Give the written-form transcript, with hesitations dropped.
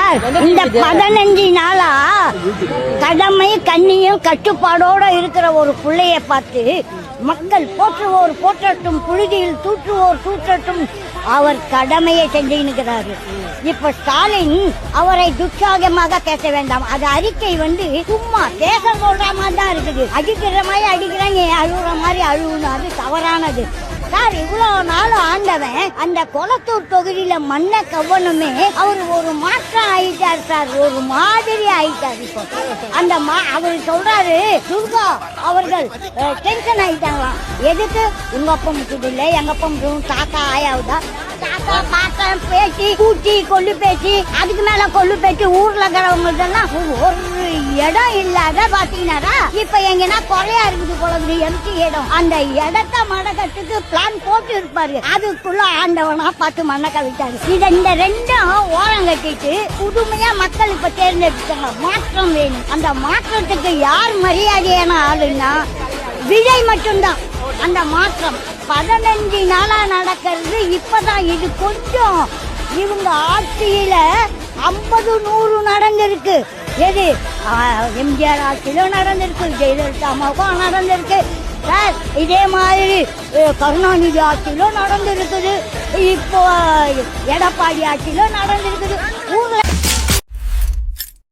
Sir இந்த 15 நாளா கடமை கண்ணியும் கட்டுப்பாடோட இருக்கிற ஒரு பிள்ளைய பார்த்து மக்கள் போற்றுவோர் போற்றட்டும், புழுதியில் தூற்றுவோர் தூற்றட்டும், அவர் கடமையை செஞ்சுக்கிறாரு. இப்ப ஸ்டாலின் அவரை துச்சாகமாக பேச வேண்டாம். அது அறிக்கை சும்மா பேச சொல்ற மாதிரி தான் இருக்குது. அடிக்கிற மாதிரி அடிக்கிறாங்க, அழுகுற மாதிரி அழுகுணும். அது தவறானது சார். இவ்வளவு நாள் ஆண்டவன் அந்த கொளத்தூர் தொகுதியில மண்ண கவனமே அவர் ஒரு மாற்றம் ஆயிட்டார் சார், ஒரு மாதிரி ஆயிட்டார். இப்போ அந்த அவர் சொல்றாரு துர்கா அவர்கள் டென்ஷன் ஆயிட்டாங்களாம். எதுக்கு உங்க அப்பா முக்கியம் இல்லை, எங்க அப்பா முக்கியம், தாத்தா ஆயாவுதா, தாத்தா பாத்தா பேச்சு கூட்டி கொல்லு பேச்சு, அதுக்கு மேல கொல்லு பேச்சு. ஊர்ல இருக்கிறவங்களுக்கெல்லாம் ஒரு இடம் இல்லாத பாத்தீங்கன்னா இப்ப எங்கன்னா குறையா இருக்குது போல எம்டி இடம். அந்த இடத்த மடக்கட்டுக்கு பிளான் போட்டு இருப்பாரு, அதுக்குள்ள ஆண்டவனா பார்த்து மண்ணை கவிட்டாரு. இந்த ரெண்டும் ஓரம் கட்டிட்டு புதுமையா மக்கள் இப்ப தேர்ந்தெடுத்தாங்க. மாற்றம் வேணும். அந்த மாற்றத்துக்கு யார் மரியாதையான ஆளுன்னா விஜய் மட்டும்தான். அந்த மாற்றம் 15 நாளா நடக்கிறது இப்பதான். இது கொஞ்சம் இவங்க ஆட்சியில 50-100 நடந்திருக்கு. எது எம்ஜிஆர் ஆட்சியிலும் நடந்திருக்கு, ஜெயலலிதா அம்மாவுக்கும் நடந்திருக்கு சார். இதே மாதிரி கருணாநிதி ஆட்சியிலும் நடந்திருக்குது, இப்போ எடப்பாடி ஆட்சியிலும் நடந்திருக்குது. ஊர்ல